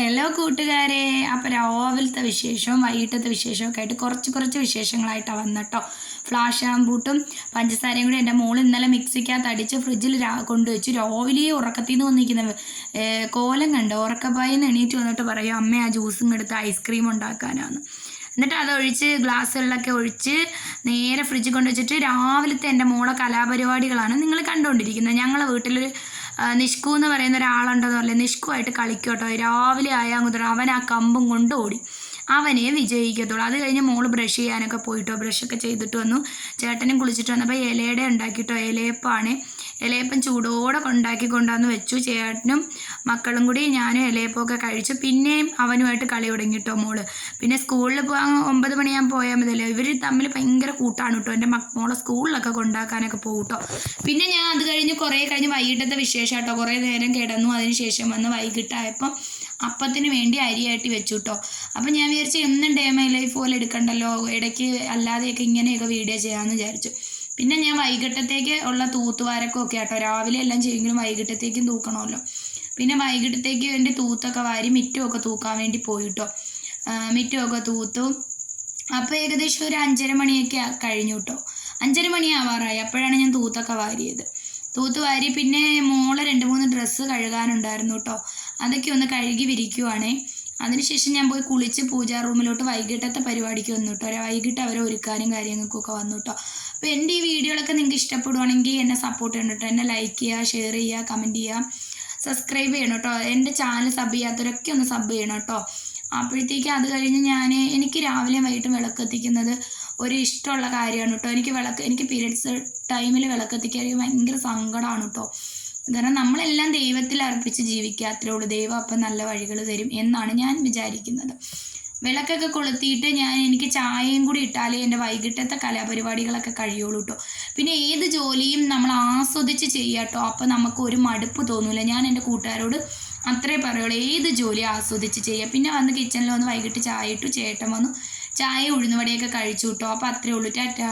Hello കൂട്ടുകാരെ, അപ്പോൾ രാവിലത്തെ വിശേഷവും വൈകിട്ടത്തെ വിശേഷമൊക്കെ ആയിട്ട് കുറച്ച് വിശേഷങ്ങളായിട്ടാണ് വന്നിട്ടോ. ഫ്ലാഷ് ആമ്പൂട്ടും പഞ്ചസാരയും കൂടി എൻ്റെ മോൾ ഇന്നലെ മിക്സിക്കകത്ത് അടിച്ച് ഫ്രിഡ്ജിൽ കൊണ്ടുവച്ചു. രാവിലെ ഉറക്കത്തിൽ നിന്ന് വന്നിരിക്കുന്ന കോലം കണ്ട് ഉറക്കപ്പായിന്ന് എണീറ്റ് വന്നിട്ട് പറയും, അമ്മ ആ ജ്യൂസും എടുത്ത് ഐസ്ക്രീം ഉണ്ടാക്കാനാണ്. എന്നിട്ട് അതൊഴിച്ച് ഗ്ലാസ്സുകളിലൊക്കെ ഒഴിച്ച് നേരെ ഫ്രിഡ്ജിൽ കൊണ്ടുവച്ചിട്ട് രാവിലത്തെ എൻ്റെ മോളെ കലാപരിപാടികളാണ് നിങ്ങൾ കണ്ടുകൊണ്ടിരിക്കുന്നത്. ഞങ്ങളെ വീട്ടിലൊരു നിഷ്കു എന്ന് പറയുന്ന ഒരാളുണ്ടെന്ന് പറഞ്ഞാൽ നിഷ്കുവായിട്ട് കളിക്കും കേട്ടോ. രാവിലെ ആയാൽ മുതൽ അവൻ ആ കമ്പും കൊണ്ട് ഓടി, അവനെ വിജയിക്കത്തുള്ളൂ. അത് കഴിഞ്ഞ് മോള് ബ്രഷ് ചെയ്യാനൊക്കെ പോയിട്ടോ, ബ്രഷൊക്കെ ചെയ്തിട്ട് വന്നു. ചേട്ടനും കുളിച്ചിട്ട് വന്നപ്പോൾ ഇലയുടെ ഉണ്ടാക്കിയിട്ടോ, ഇലയപ്പാണ്. ഇലയപ്പം ചൂടോടെ ഉണ്ടാക്കി കൊണ്ടുവന്ന് വെച്ചു. ചേട്ടനും മക്കളും കൂടി ഞാനും ഇലയപ്പമൊക്കെ കഴിച്ചു. പിന്നെയും അവനുമായിട്ട് കളി തുടങ്ങിട്ടോ മോള്. പിന്നെ സ്കൂളിൽ പോകാൻ 9 മണിയാകുമ്പോൾ പോയാൽ മതിയല്ലോ. ഇവർ തമ്മിൽ ഭയങ്കര കൂട്ടാണ് കേട്ടോ. എൻ്റെ മോളെ സ്കൂളിലൊക്കെ കൊണ്ടാക്കാനൊക്കെ പോകും കേട്ടോ. പിന്നെ ഞാൻ അത് കഴിഞ്ഞ് കുറേ കഴിഞ്ഞ് വൈകിട്ടത്തെ വിശേഷം കേട്ടോ. കുറേ നേരം കിടന്നു. അതിന് ശേഷം വന്ന് വൈകിട്ടായപ്പം അപ്പത്തിന് വേണ്ടി അരിയായിട്ട് വെച്ചു കേട്ടോ. അപ്പം ഞാൻ വിചാരിച്ചു എന്നും ഡേ മൈ ലൈഫ് പോലെ എടുക്കണ്ടല്ലോ, ഇടയ്ക്ക് അല്ലാതെയൊക്കെ ഇങ്ങനെയൊക്കെ വീഡിയോ ചെയ്യാമെന്ന് വിചാരിച്ചു. പിന്നെ ഞാൻ വൈകിട്ടത്തേക്ക് ഉള്ള തൂത്തുവാരൊക്കെ കേട്ടോ. രാവിലെ എല്ലാം ചെയ്യുമെങ്കിലും വൈകിട്ടത്തേക്കും തൂക്കണമല്ലോ. പിന്നെ വൈകിട്ടത്തേക്ക് വേണ്ടി തൂത്തൊക്കെ വാരി മിറ്റമൊക്കെ തൂക്കാൻ വേണ്ടി പോയിട്ടോ. മിറ്റമൊക്കെ തൂത്തു. അപ്പോൾ ഏകദേശം ഒരു 5:30 മണിയൊക്കെ കഴിഞ്ഞു കേട്ടോ. 5:30 മണിയാവാറായി. അപ്പോഴാണ് ഞാൻ തൂത്തൊക്കെ വാരിയത്. തൂത്തുവാരി പിന്നെ മോളെ 2-3 ഡ്രസ്സ് കഴുകാനുണ്ടായിരുന്നു കേട്ടോ. അതൊക്കെ ഒന്ന് കഴുകി വിരിക്കുവാണേ. അതിനുശേഷം ഞാൻ പോയി കുളിച്ച് പൂജാ റൂമിലോട്ട് വൈകിട്ടത്തെ പരിപാടിക്ക് വന്നു കേട്ടോ. വൈകിട്ട് അവരെ ഒരുക്കാനും കാര്യങ്ങൾക്കൊക്കെ വന്നു കേട്ടോ. അപ്പോൾ എൻ്റെ ഈ വീഡിയോകളൊക്കെ നിങ്ങൾക്ക് ഇഷ്ടപ്പെടുവാണെങ്കിൽ എന്നെ സപ്പോർട്ട് ചെയ്യണം കേട്ടോ. എന്നെ ലൈക്ക് ചെയ്യുക, ഷെയർ ചെയ്യുക, കമൻറ്റ് ചെയ്യുക, സബ്സ്ക്രൈബ് ചെയ്യണം കേട്ടോ. എൻ്റെ ചാനൽ സബ് ചെയ്യാത്തവരൊക്കെ ഒന്ന് സബ് ചെയ്യണം കേട്ടോ. അപ്പോഴത്തേക്ക് അത് കഴിഞ്ഞ് എനിക്ക് രാവിലെയും വൈകിട്ടും വിളക്കെത്തിക്കുന്നത് ഒരു ഇഷ്ടമുള്ള കാര്യമാണ് കേട്ടോ. എനിക്ക് പീരിയഡ്സ് ടൈമിൽ വിളക്കെത്തിക്കാൻ ഭയങ്കര സങ്കടമാണ് കേട്ടോ. കാരണം നമ്മളെല്ലാം ദൈവത്തിൽ അർപ്പിച്ച് ജീവിക്കുക, അത്രേ ഉള്ളൂ. ദൈവം അപ്പം നല്ല വഴികൾ തരും എന്നാണ് ഞാൻ വിചാരിക്കുന്നത്. വിളക്കൊക്കെ കൊളുത്തിയിട്ട് എനിക്ക് ചായയും കൂടി ഇട്ടാലേ എൻ്റെ വൈകിട്ടത്തെ കലാപരിപാടികളൊക്കെ കഴിയുള്ളൂ കേട്ടോ. പിന്നെ ഏത് ജോലിയും നമ്മൾ ആസ്വദിച്ച് ചെയ്യുക കേട്ടോ. അപ്പം നമുക്ക് ഒരു മടുപ്പ് തോന്നില്ല. ഞാൻ എൻ്റെ കൂട്ടുകാരോട് അത്രേ പറയുള്ളൂ, ഏത് ജോലി ആസ്വദിച്ച് ചെയ്യുക. പിന്നെ വന്ന് കിച്ചണിൽ വന്ന് വൈകിട്ട് ചായ ഇട്ടു. ചേട്ടൻ വന്നു ചായ ഉഴുന്നുവടയൊക്കെ കഴിച്ചു കേട്ടോ. അപ്പോൾ അത്രേ ഉള്ളൂ. ടാറ്റാ.